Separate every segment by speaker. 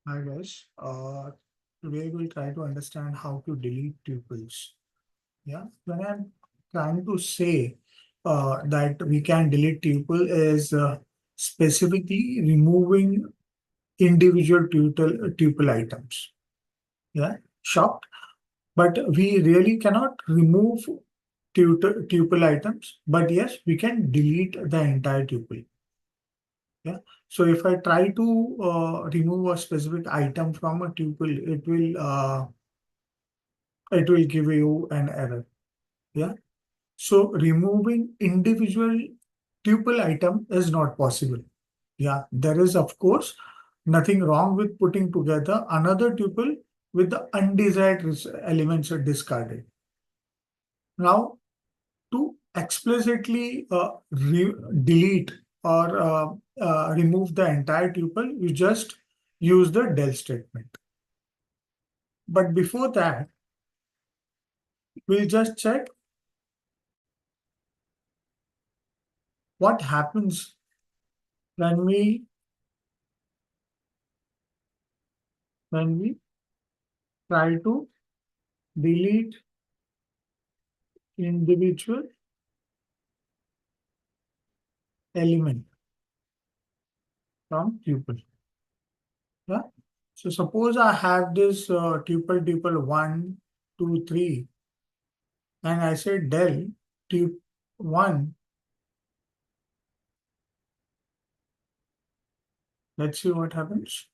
Speaker 1: Hi guys. Today we'll try to understand how to delete tuples. Yeah. When I'm trying to say that we can delete tuple is specifically removing individual tuple items. Yeah. Shocked. But we really cannot remove tuple items. But yes, we can delete the entire tuple. Yeah. So if I try to remove a specific item from a tuple, it will give you an error. Yeah. So removing individual tuple item is not possible. Yeah. There is of course nothing wrong with putting together another tuple with the undesired elements are discarded. Now to explicitly delete or remove the entire tuple, you just use the del statement. But before that, we'll just check what happens when we try to delete individual element from tuple. Yeah. So suppose I have this tuple 1, 2, 3, and I say del tuple 1. Let's see what happens.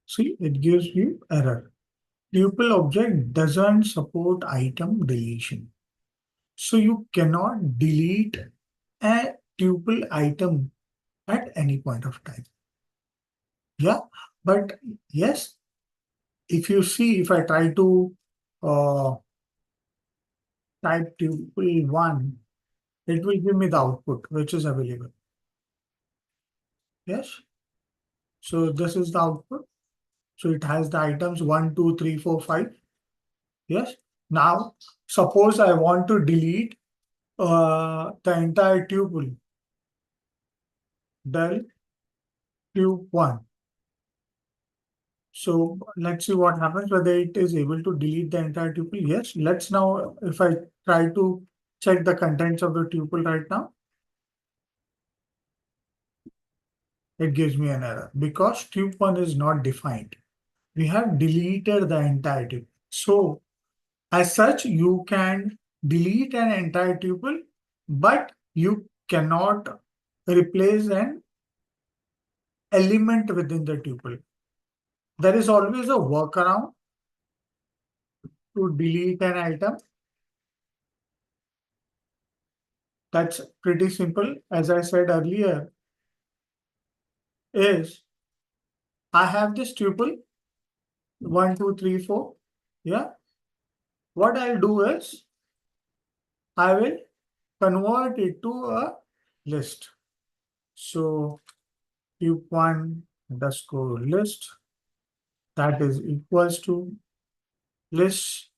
Speaker 1: See, it gives you error. Tuple object doesn't support item deletion. So you cannot delete a tuple item at any point of time. Yeah, but yes, if you see, if I try to uh, type tuple 1, it will give me the output which is available. Yes, so this is the output. So it has the items 1, 2, 3, 4, 5. Yes, now suppose I want to delete the entire tuple, del tube 1. So let's see what happens, whether it is able to delete the entire tuple. Yes, let's now, if I try to check the contents of the tuple right now, it gives me an error because tube 1 is not defined. We have deleted the entire tuple. So as such, you can delete an entire tuple, but you cannot replace an element within the tuple. There is always a workaround to delete an item. That's pretty simple. As I said earlier, is I have this tuple 1, 2, 3, 4. Yeah. What I'll do is I will convert it to a list. So tuple 1 underscore list, that is equals to list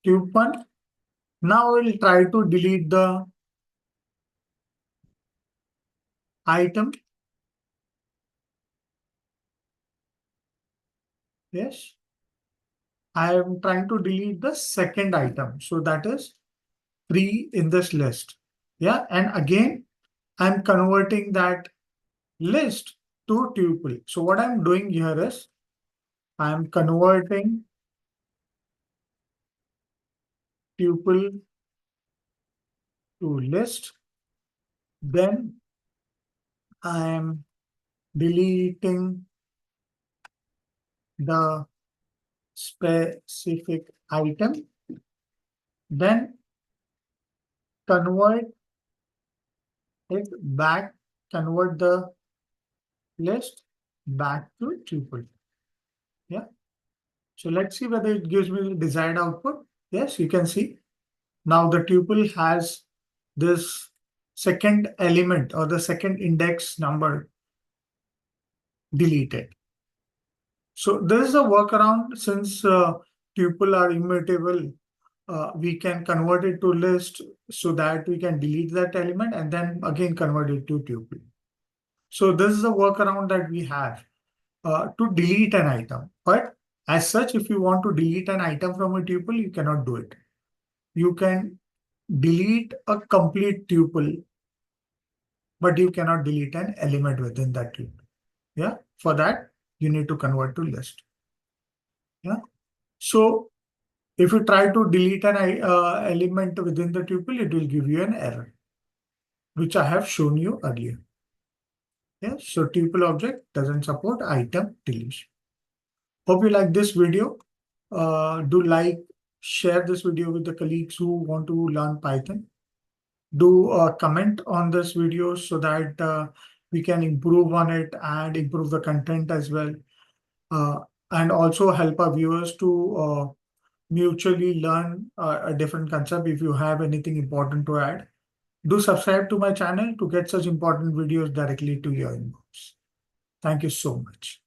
Speaker 1: tuple 1. Now we'll try to delete the item. Yes. I am trying to delete the second item. So that is 3 in this list. Yeah. And again, I'm converting that list to tuple. So what I'm doing here is I'm converting tuple to list. Then I'm deleting the specific item. Then convert it back, convert the list back to tuple. Yeah. So let's see whether it gives me the desired output. Yes, you can see now the tuple has this second element or the second index number deleted. So there is a workaround. Since tuple are immutable, we can convert it to list so that we can delete that element and then again convert it to tuple. So this is a workaround that we have to delete an item. But as such, if you want to delete an item from a tuple, you cannot do it. You can delete a complete tuple, but you cannot delete an element within that tuple. Yeah. For that, you need to convert to list. Yeah. So if you try to delete an element within the tuple, it will give you an error, which I have shown you earlier. Yeah. So tuple object doesn't support item deletion. Hope you like this video. Do like, share this video with the colleagues who want to learn Python. Do comment on this video so that we can improve on it and improve the content as well. And also help our viewers to mutually learn a different concept. If you have anything important to add, do subscribe to my channel to get such important videos directly to your inbox. Thank you so much.